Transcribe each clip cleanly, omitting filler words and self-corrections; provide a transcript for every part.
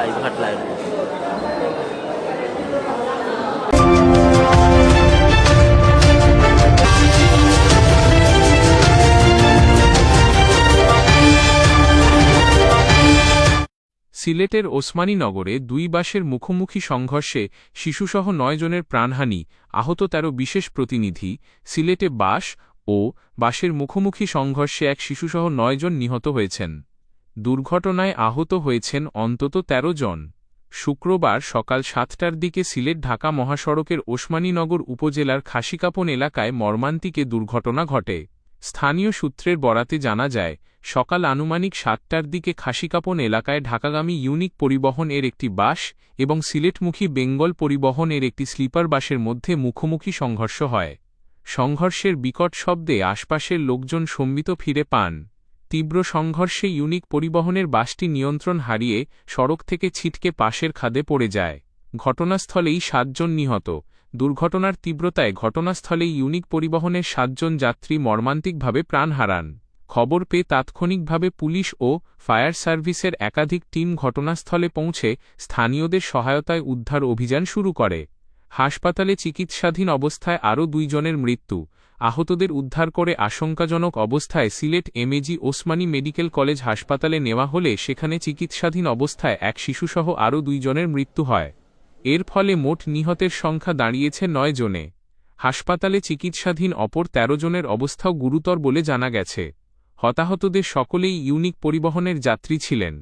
Live ঘাট live. সিলেটের ওসমানীনগরে দুই বাসের মুখোমুখি সংঘর্ষে শিশুসহ ৯ জনের প্রাণহানি, আহত ১৩ বিশেষ প্রতিনিধি। সিলেটে বাস ও বাসের মুখোমুখি সংঘর্ষে এক শিশুসহ ৯ জন নিহত হয়েছেন। দুর্ঘটনায় আহত হয়েছেন অন্তত ১৩ জন। শুক্রবার সকাল ৭টার দিকে সিলেট-ঢাকা মহাসড়কের ওসমানীনগর উপজেলার খাসিকাপন এলাকায় মর্মান্তিক এ দুর্ঘটনা ঘটে। স্থানীয় সূত্রের বরাতে জানা যায়, সকাল আনুমানিক ৭টার দিকে খাসিকাপন এলাকায় ঢাকাগামী ইউনিক পরিবহন এর একটি বাস এবং সিলেটমুখী বেঙ্গল পরিবহন এর একটি স্লিপার বাসের মধ্যে মুখোমুখি সংঘর্ষ হয়। সংঘর্ষের বিকট শব্দে আশপাশের লোকজন সম্মিত ফিরে পান। তীব্র সংঘর্ষে ইউনিক পরিবহনের বাসটি নিয়ন্ত্রণ হারিয়ে সড়ক থেকে ছিটকে পাশের খাদে পড়ে যায়। ঘটনাস্থলেই ৭ জন নিহত। দুর্ঘটনার তীব্রতায় ঘটনাস্থলেই ইউনিক পরিবহনের ৭ জন যাত্রী মর্মান্তিকভাবে প্রাণ হারান। খবর পেয়ে তাৎক্ষণিকভাবে পুলিশ ও ফায়ার সার্ভিসের একাধিক টিম ঘটনাস্থলে পৌঁছে স্থানীয়দের সহায়তায় উদ্ধার অভিযান শুরু করে। হাসপাতালে চিকিৎসাধীন অবস্থায় আরও ২ জনের মৃত্যু। আহতদের উদ্ধার করে আশঙ্কাজনক অবস্থায় Sylhet MAG Osmani medical college হাসপাতালে নেওয়া হলে সেখানে চিকিৎসাধীন অবস্থায় এক শিশুসহ আরও ২ জনের মৃত্যু হয়। এর ফলে মোট নিহতের সংখ্যা দাঁড়িয়েছে ৯ জনে। হাসপাতালে চিকিৎসাধীন অপর ১৩ জনের অবস্থাও গুরুতর বলে জানা গেছে। হতাহতদের সকলেই ইউনিক পরিবহনের যাত্রী ছিলেন।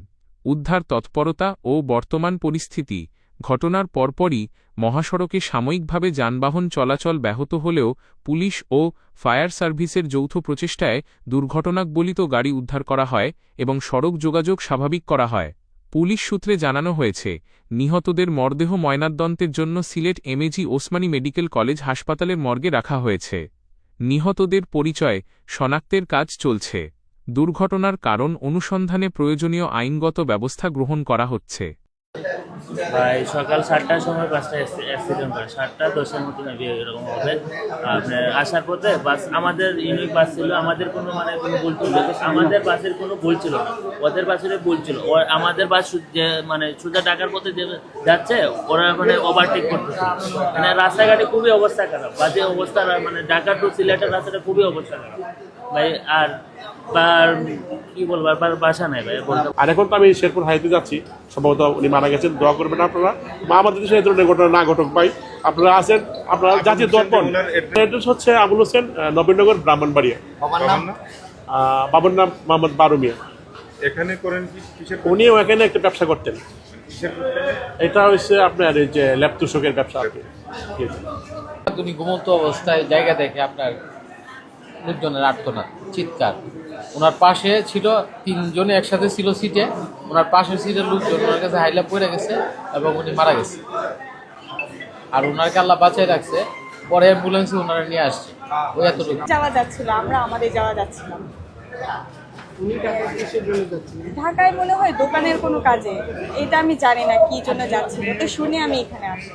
উদ্ধার তৎপরতা ও বর্তমান পরিস্থিতি। ঘটনার পরপরই মহাসড়কে সাময়িকভাবে যানবাহন চলাচল ব্যাহত হলেও পুলিশ ও ফায়ার সার্ভিসের যৌথ প্রচেষ্টায় দুর্ঘটনাকবলিত গাড়ি উদ্ধার করা হয় এবং সড়ক যোগাযোগ স্বাভাবিক করা হয়। পুলিশ সূত্রে জানানো হয়েছে, নিহতদের মরদেহ ময়নাতদন্তের জন্য Sylhet MAG Osmani medical college হাসপাতালের মর্গে রাখা হয়েছে। নিহতদের পরিচয় শনাক্তের কাজ চলছে। দুর্ঘটনার কারণ অনুসন্ধানে প্রয়োজনীয় আইনগত ব্যবস্থা গ্রহণ করা হচ্ছে। ভাই সকাল ৭টার সময় বাসটা অ্যাক্সিডেন্ট করে, ৭টা ১০-এর মতো মেবি এরকম হবে। আপনার আসার পথে বাস, আমাদের ইউনিক বাস ছিল, আমাদের কোনো কোনো ভুল ছিল, আমাদের বাসের কোনো ভুল ছিল না, ওদের বাসের ভুল ছিল। আমাদের বাস যে সোজা ঢাকার পথে যে যাচ্ছে, ওরা ওভারটেক করতেছে। রাস্তাঘাটে খুবই অবস্থা খারাপ, বাজে অবস্থা। ঢাকা টু সিলেটের রাস্তাটা খুবই অবস্থা খারাপ ভাই। আর কি বলবো, বাসা নাই ভাই। আর এখন তো আমি শেরপুর হাইতে যাচ্ছি, সম্ভবত উনি মারা গেছেন। দোয়া করবেন আপনারা, বা আমাদের দেশে এই ধরনের ঘটনা না ঘটক ভাই। আপনারা আছেন, আপনারা জাতীয় দর্পণ। অ্যাড্রেস হচ্ছে আবুল হোসেন, নবীনগর, ব্রাহ্মণবাড়িয়া। বাবার নাম মোহাম্মদ বারু মিয়া। এখানে করেন কি? উনিও এখানে একটা ব্যবসা করতেন। এটা হচ্ছে আপনার এই যে ল্যাপ তুষকের ব্যবসা। উনি ঘুমন্ত অবস্থায় জায়গা দেখে আপনার লোকজনের আর্তনাদ, চিৎকার। ওনার পাশে ছিল ৩ জনে একসাথে ছিল সিটে। ওনার পাশের সিটের লোকজন ওনার কাছে হাইলা পড়ে গেছে এবং উনি মারা গেছে। আর ওনারকে আল্লাহ বাঁচাই রাখছে। পরে অ্যাম্বুলেন্সে ওনারা নিয়ে আসছে। ওই এতটুকু যাওয়া যাচ্ছিল, আমরা আমাদের যাওয়া যাচ্ছিলাম। ঢাকায় মনে হয় দোকানের কোনো কাজে, এটা আমি জানি না কি জন্য যাচ্ছিল, তো শুনে আমি এখানে আসি।